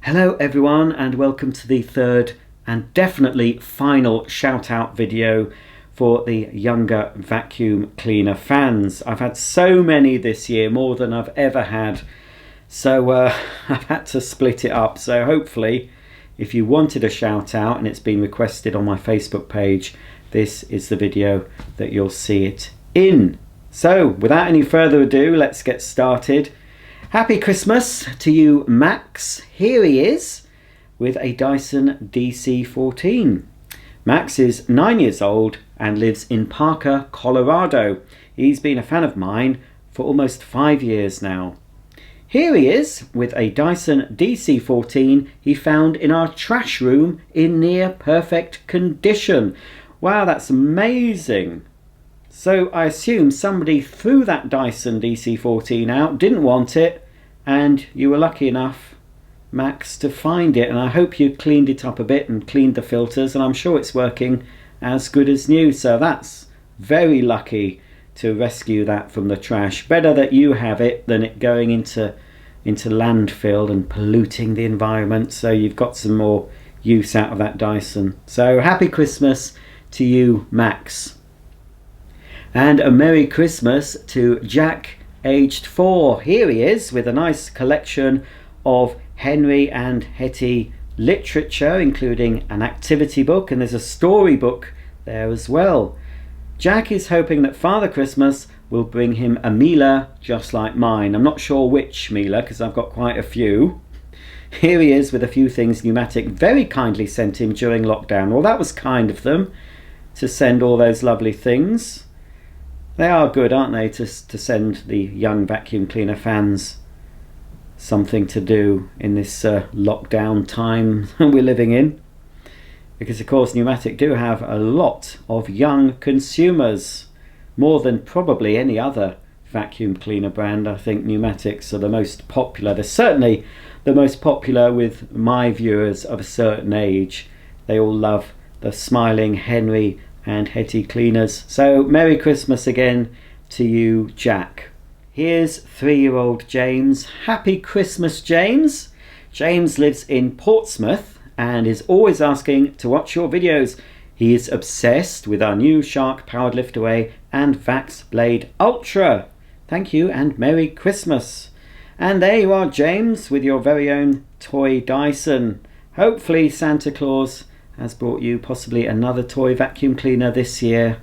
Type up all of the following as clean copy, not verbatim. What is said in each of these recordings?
Hello everyone, and welcome to the third and definitely final shout out video for the younger vacuum cleaner fans. I've had so many this year, more than I've ever had, so I've had to split it up. So hopefully if you wanted a shout out and it's been requested on my Facebook page, this is the video that you'll see it in. So without any further ado, let's get started. Happy Christmas to you, Max. Here he is with a Dyson DC-14. Max is 9 years old and lives in Parker, Colorado. He's been a fan of mine for almost 5 years now. Here he is with a Dyson DC-14 he found in our trash room in near perfect condition. Wow, that's amazing. So I assume somebody threw that Dyson DC-14 out, didn't want it, and you were lucky enough, Max, to find it. And I hope you cleaned it up a bit and cleaned the filters, and I'm sure it's working as good as new. So that's very lucky to rescue that from the trash. Better that you have it than it going into landfill and polluting the environment. So you've got some more use out of that Dyson. So happy Christmas to you, Max. And a Merry Christmas to Jack, aged 4. Here he is with a nice collection of Henry and Hetty literature, including an activity book, and there's a storybook there as well. Jack is hoping that Father Christmas will bring him a Mila just like mine. I'm not sure which Mila because I've got quite a few. Here he is with a few things Pneumatic very kindly sent him during lockdown. Well, that was kind of them to send all those lovely things. They are good, aren't they, to send the young vacuum cleaner fans something to do in this lockdown time we're living in. Because of course Pneumatic do have a lot of young consumers, more than probably any other vacuum cleaner brand. I think Pneumatics are the most popular. They're certainly the most popular with my viewers of a certain age. They all love the smiling Henry and Hetty cleaners. So Merry Christmas again to you, Jack. Here's 3-year-old James. Happy Christmas, James. James lives in Portsmouth and is always asking to watch your videos. He is obsessed with our new Shark powered lift away and Vax Blade Ultra. Thank you and Merry Christmas. And there you are, James, with your very own toy Dyson. Hopefully Santa Claus has brought you possibly another toy vacuum cleaner this year,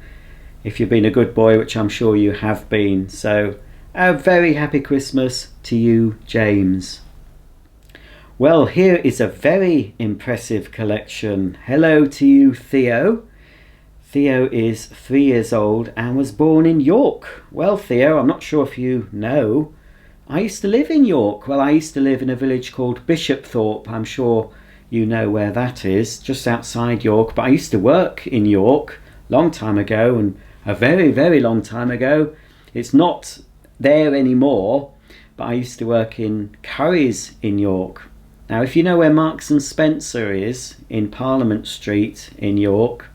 if you've been a good boy, which I'm sure you have been. So a very happy Christmas to you, James. Well, here is a very impressive collection. Hello to you, Theo. Theo is 3 years old and was born in York. Well, Theo, I'm not sure if you know, I used to live in York. Well, I used to live in a village called Thorpe. I'm sure you know where that is, just outside York. But I used to work in York long time ago, and a very, very long time ago. It's not there anymore, but I used to work in Curry's in York. Now, if you know where Marks and Spencer is, in Parliament Street in York,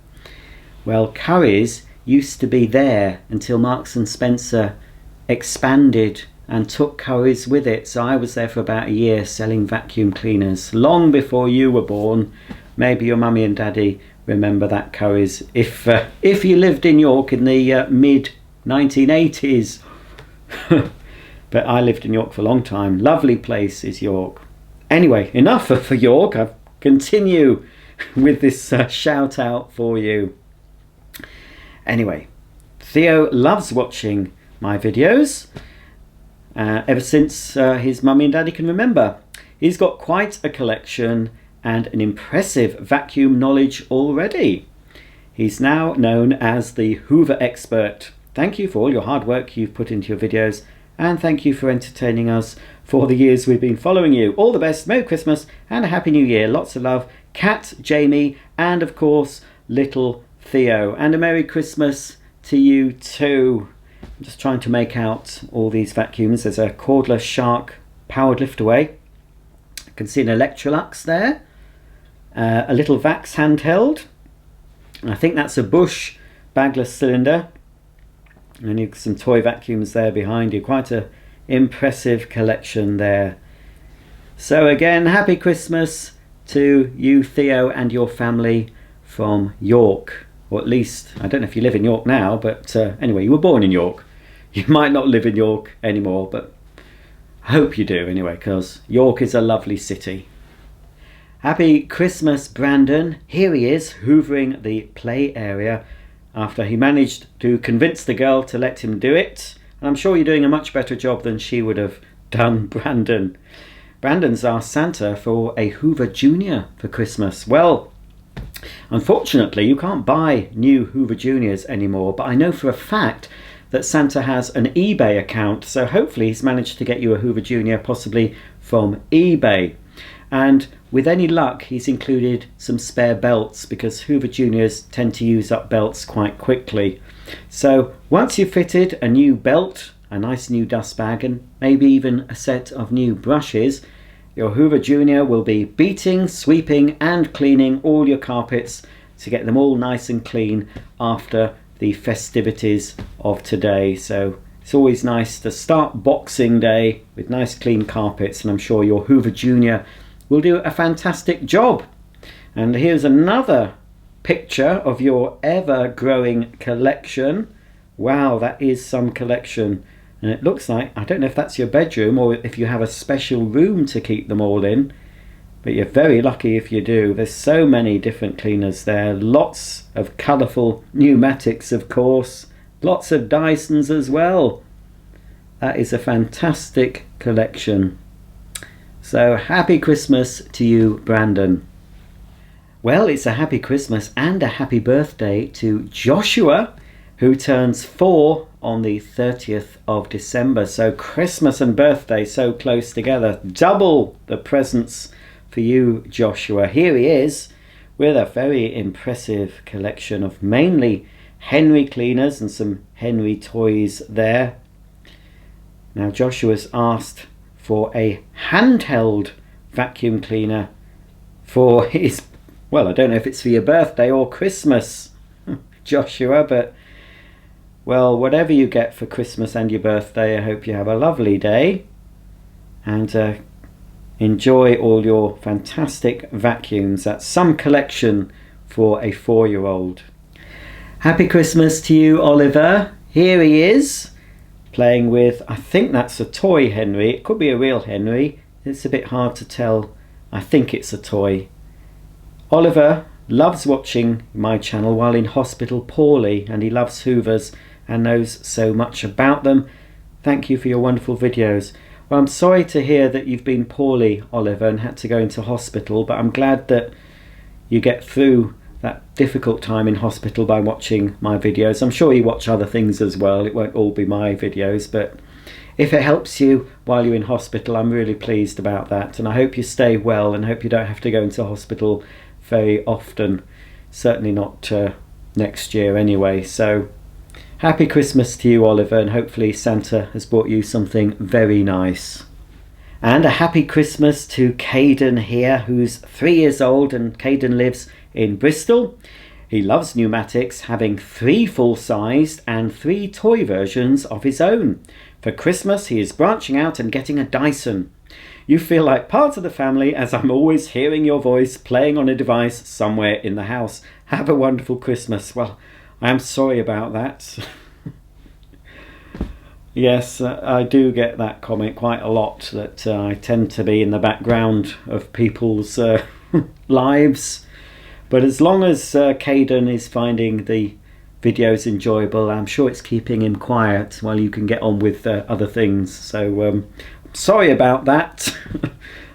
well, Curry's used to be there until Marks and Spencer expanded and took Curry's with it. So I was there for about a year selling vacuum cleaners, long before you were born. Maybe your mummy and daddy remember that Curry's, if you lived in York in the mid 1980s. But I lived in York for a long time. Lovely place is York. Anyway, enough for York. I'll continue with this shout out for you. Anyway, Theo loves watching my videos ever since his mummy and daddy can remember. He's got quite a collection and an impressive vacuum knowledge already. He's now known as the Hoover expert. Thank you for all your hard work you've put into your videos, and thank you for entertaining us for the years we've been following you. All the best, Merry Christmas and a Happy New Year. Lots of love, Kat, Jamie, and of course little Theo. And a Merry Christmas to you too. I'm just trying to make out all these vacuums. There's a cordless Shark powered lift away. I can see an Electrolux there. A little Vax handheld. I think that's a Bush bagless cylinder. And you've got some toy vacuums there behind you. Quite a impressive collection there. So again, happy Christmas to you, Theo, and your family from York. Or at least, I don't know if you live in York now, but anyway, you were born in York. You might not live in York anymore, but I hope you do anyway, because York is a lovely city. Happy Christmas, Brandon. Here he is, hoovering the play area after he managed to convince the girl to let him do it. And I'm sure you're doing a much better job than she would have done, Brandon. Brandon's asked Santa for a Hoover Junior for Christmas. Well, unfortunately, you can't buy new Hoover Juniors anymore, but I know for a fact that Santa has an eBay account, so hopefully he's managed to get you a Hoover Junior, possibly from eBay. And with any luck, he's included some spare belts, because Hoover Juniors tend to use up belts quite quickly. So once you've fitted a new belt, a nice new dust bag, and maybe even a set of new brushes, your Hoover Junior will be beating, sweeping and cleaning all your carpets to get them all nice and clean after the festivities of today. So it's always nice to start Boxing Day with nice clean carpets, and I'm sure your Hoover Junior will do a fantastic job. And here's another picture of your ever-growing collection. Wow, that is some collection. And it looks like, I don't know if that's your bedroom or if you have a special room to keep them all in, but you're very lucky if you do. There's so many different cleaners there. Lots of colourful pneumatics, of course. Lots of Dysons as well. That is a fantastic collection. So happy Christmas to you, Brandon. Well, it's a happy Christmas and a happy birthday to Joshua, who turns 4 on the 30th of December. So Christmas and birthday so close together. Double the presents for you, Joshua. Here he is with a very impressive collection of mainly Henry cleaners and some Henry toys there. Now Joshua's asked for a handheld vacuum cleaner for his, well, I don't know if it's for your birthday or Christmas, Joshua, but well, whatever you get for Christmas and your birthday, I hope you have a lovely day and enjoy all your fantastic vacuums. That's some collection for a 4-year-old. Happy Christmas to you, Oliver. Here he is, playing with, I think that's a toy Henry. It could be a real Henry. It's a bit hard to tell. I think it's a toy. Oliver loves watching my channel while in hospital poorly, and he loves Hoovers and knows so much about them. Thank you for your wonderful videos. Well, I'm sorry to hear that you've been poorly, Oliver, and had to go into hospital, but I'm glad that you get through that difficult time in hospital by watching my videos. I'm sure you watch other things as well. It won't all be my videos, but if it helps you while you're in hospital, I'm really pleased about that, and I hope you stay well and hope you don't have to go into hospital very often. Certainly not next year anyway. So happy Christmas to you, Oliver, and hopefully Santa has brought you something very nice. And a happy Christmas to Caden here, who's 3 years old, and Caden lives in Bristol. He loves pneumatics, having 3 full-sized and 3 toy versions of his own. For Christmas, he is branching out and getting a Dyson. You feel like part of the family, as I'm always hearing your voice playing on a device somewhere in the house. Have a wonderful Christmas. Well, I am sorry about that. Yes, I do get that comment quite a lot, that I tend to be in the background of people's lives. But as long as Caden is finding the videos enjoyable, I'm sure it's keeping him quiet while you can get on with other things. So sorry about that.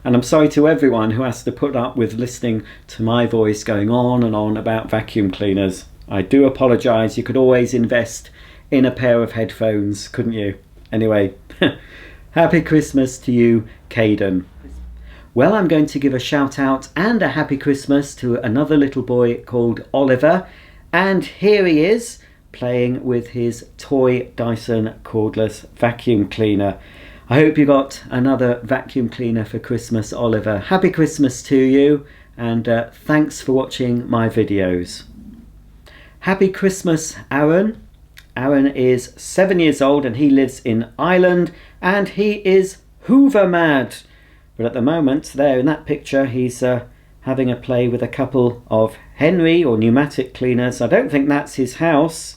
And I'm sorry to everyone who has to put up with listening to my voice going on and on about vacuum cleaners. I do apologise. You could always invest in a pair of headphones, couldn't you? Anyway, happy Christmas to you, Caden. Well, I'm going to give a shout out and a happy Christmas to another little boy called Oliver. And here he is playing with his toy Dyson cordless vacuum cleaner. I hope you got another vacuum cleaner for Christmas, Oliver. Happy Christmas to you, and thanks for watching my videos. Happy Christmas, Aaron. Aaron is 7 years old and he lives in Ireland, and he is Hoover mad. But at the moment, there in that picture, he's having a play with a couple of Henry or pneumatic cleaners. I don't think that's his house.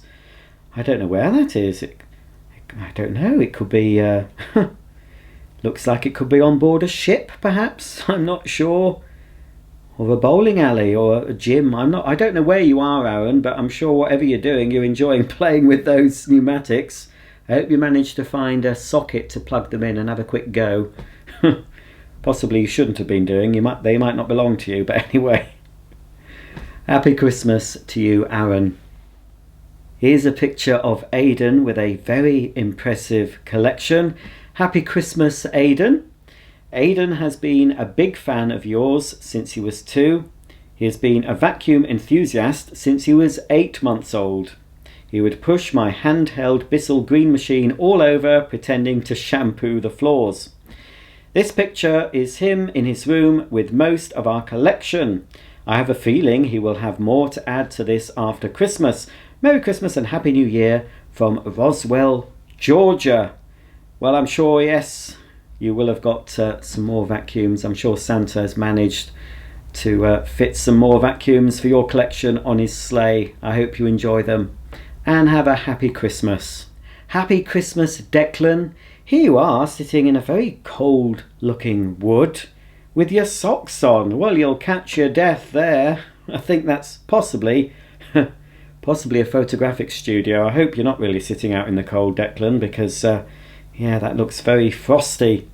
I don't know where that is. I don't know. It could be... looks like it could be on board a ship, perhaps. I'm not sure. Or a bowling alley or a gym. I don't know where you are, Aaron, but I'm sure whatever you're doing, you're enjoying playing with those pneumatics. I hope you managed to find a socket to plug them in and have a quick go. Possibly you shouldn't have been doing. They might not belong to you, but anyway. Happy Christmas to you, Aaron. Here's a picture of Aiden with a very impressive collection. Happy Christmas, Aiden. Aiden has been a big fan of yours since he was 2. He has been a vacuum enthusiast since he was 8 months old. He would push my handheld Bissell green machine all over, pretending to shampoo the floors. This picture is him in his room with most of our collection. I have a feeling he will have more to add to this after Christmas. Merry Christmas and Happy New Year from Roswell, Georgia. Well, I'm sure, yes, you will have got some more vacuums. I'm sure Santa has managed to fit some more vacuums for your collection on his sleigh. I hope you enjoy them and have a happy Christmas. Happy Christmas, Declan. Here you are sitting in a very cold looking wood with your socks on. Well, you'll catch your death there. I think that's possibly a photographic studio. I hope you're not really sitting out in the cold, Declan, because yeah, that looks very frosty.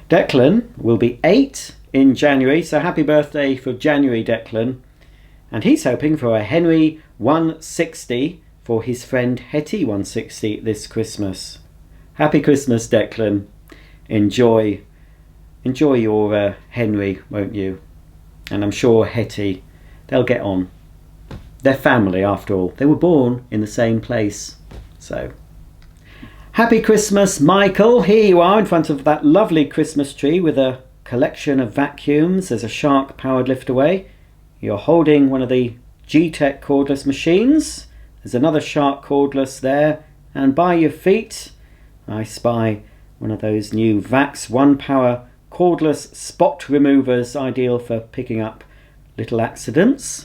Declan will be 8 in January, so happy birthday for January, Declan. And he's hoping for a Henry 160 for his friend Hetty 160 this Christmas. Happy Christmas, Declan. Enjoy your Henry, won't you? And I'm sure Hetty, they'll get on. They're family, after all. They were born in the same place. So, happy Christmas, Michael. Here you are in front of that lovely Christmas tree with a collection of vacuums. There's a Shark powered lift away. You're holding one of the G-Tech cordless machines. There's another Shark cordless there. And by your feet, I spy one of those new Vax 1 Power cordless spot removers, ideal for picking up little accidents.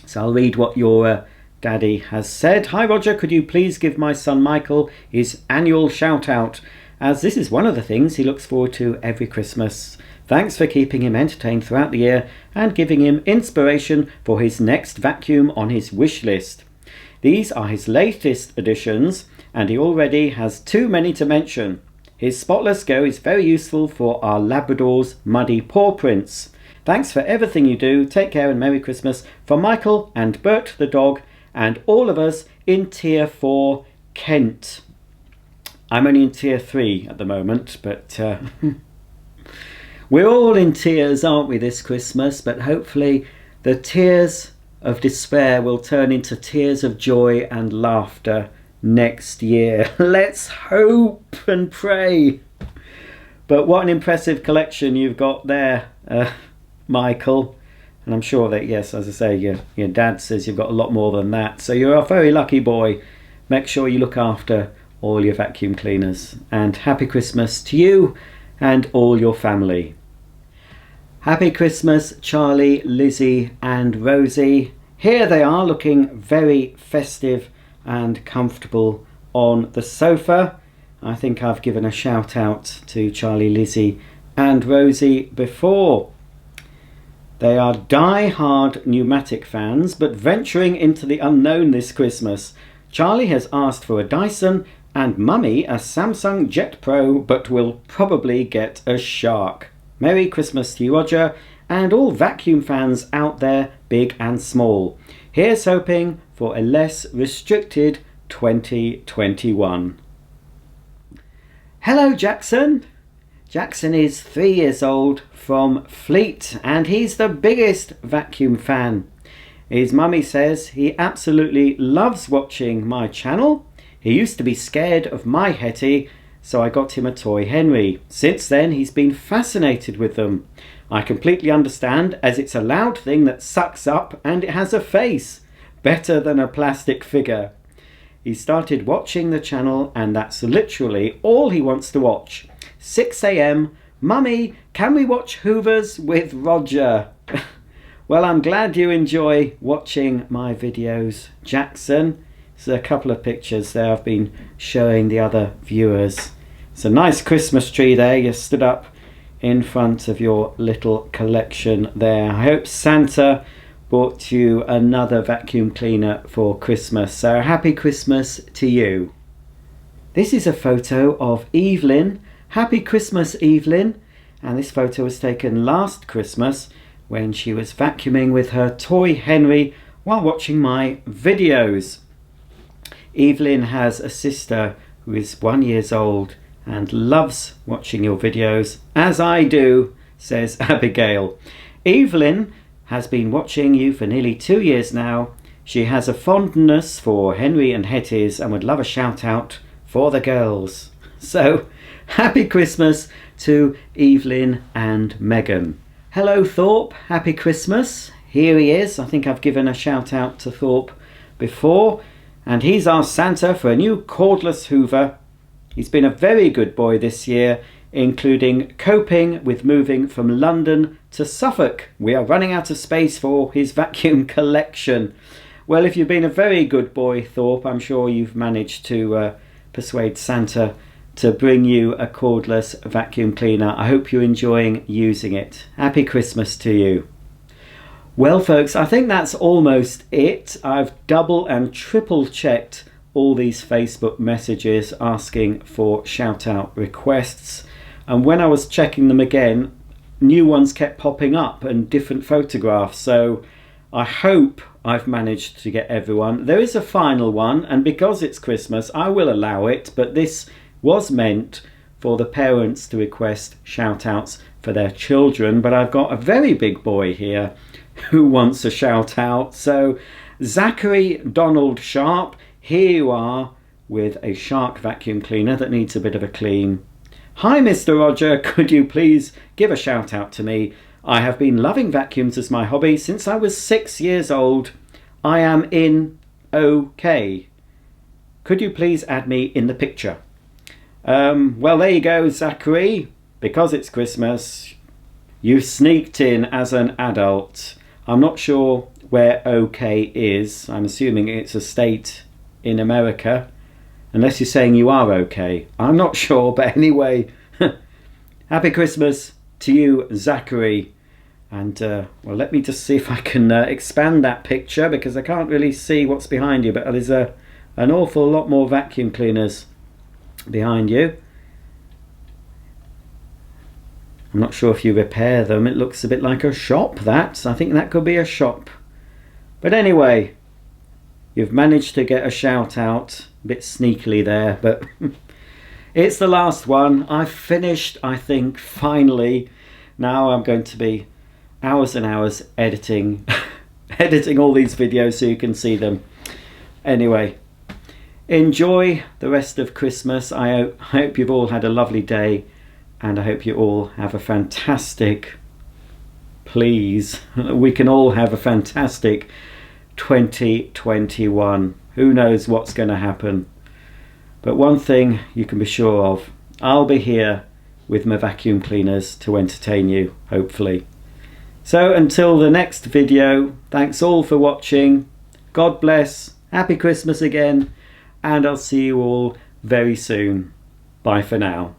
So I'll read what your daddy has said. Hi Roger, could you please give my son Michael his annual shout out, as this is one of the things he looks forward to every Christmas. Thanks for keeping him entertained throughout the year and giving him inspiration for his next vacuum on his wish list. These are his latest additions and he already has too many to mention. His Spotless Go is very useful for our Labrador's muddy paw prints. Thanks for everything you do. Take care and Merry Christmas from Michael and Bert the dog and all of us in Tier 4 Kent. I'm only in Tier 3 at the moment, but we're all in tears, aren't we, this Christmas? But hopefully the tears of despair will turn into tears of joy and laughter next year. Let's hope and pray. But what an impressive collection you've got there, Michael. And I'm sure that, yes, as I say, your dad says you've got a lot more than that. So you're a very lucky boy. Make sure you look after all your vacuum cleaners. And happy Christmas to you and all your family. Happy Christmas, Charlie, Lizzie and Rosie. Here they are looking very festive and comfortable on the sofa. I think I've given a shout out to Charlie, Lizzie and Rosie before. They are die-hard pneumatic fans, but venturing into the unknown this Christmas. Charlie has asked for a Dyson and Mummy a Samsung Jet Pro, but will probably get a Shark. Merry Christmas to you, Roger, and all vacuum fans out there, big and small. Here's hoping for a less restricted 2021. Hello, Jackson. Jackson is 3 years old from Fleet and he's the biggest vacuum fan. His mummy says he absolutely loves watching my channel. He used to be scared of my Hetty, so I got him a toy Henry. Since then he's been fascinated with them. I completely understand, as it's a loud thing that sucks up and it has a face. Better than a plastic figure. He started watching the channel and that's literally all he wants to watch. 6 AM Mummy, can we watch Hoovers with Roger? Well, I'm glad you enjoy watching my videos, Jackson. There's a couple of pictures there I've been showing the other viewers. It's a nice Christmas tree there. You stood up in front of your little collection there. I hope Santa bought you another vacuum cleaner for Christmas. So happy Christmas to you. This is a photo of Evelyn. Happy Christmas, Evelyn. And this photo was taken last Christmas when she was vacuuming with her toy Henry while watching my videos. Evelyn has a sister who is 1 year old and loves watching your videos, as I do, says Abigail. Evelyn has been watching you for nearly 2 years now. She has a fondness for Henry and Hetty's and would love a shout out for the girls. So, happy Christmas to Evelyn and Megan. Hello Thorpe, happy Christmas. Here he is. I think I've given a shout out to Thorpe before. And he's asked Santa for a new cordless Hoover. He's been a very good boy this year, including coping with moving from London to Suffolk. We are running out of space for his vacuum collection. Well, if you've been a very good boy, Thorpe, I'm sure you've managed to persuade Santa to bring you a cordless vacuum cleaner. I hope you're enjoying using it. Happy Christmas to you. Well, folks, I think that's almost it. I've double and triple checked all these Facebook messages asking for shout out requests. And when I was checking them again, new ones kept popping up and different photographs. So I hope I've managed to get everyone. There is a final one, and because it's Christmas, I will allow it. But this was meant for the parents to request shout outs for their children. But I've got a very big boy here who wants a shout out. So Zachary Donald Sharp, here you are with a Shark vacuum cleaner that needs a bit of a clean. Hi Mr. Roger, could you please give a shout out to me? I have been loving vacuums as my hobby since I was 6 years old. I am in OK. Could you please add me in the picture? Well, there you go, Zachary. Because it's Christmas, you've sneaked in as an adult. I'm not sure where OK is. I'm assuming it's a state in America. Unless you're saying you are OK. I'm not sure, but anyway. Happy Christmas to you, Zachary. And, well, let me just see if I can expand that picture, because I can't really see what's behind you. But there's an awful lot more vacuum cleaners behind you. I'm not sure if you repair them. It looks a bit like a shop, that. I think that could be a shop. But anyway, you've managed to get a shout out. A bit sneakily there, but it's the last one. I've finished, I think, finally. Now I'm going to be hours and hours editing editing all these videos so you can see them. Anyway, enjoy the rest of Christmas. I hope you've all had a lovely day, and I hope you all have a fantastic, please, we can all have a fantastic 2021. Who knows what's going to happen? But one thing you can be sure of, I'll be here with my vacuum cleaners to entertain you, hopefully. So until the next video, thanks all for watching. God bless. Happy Christmas again. And I'll see you all very soon. Bye for now.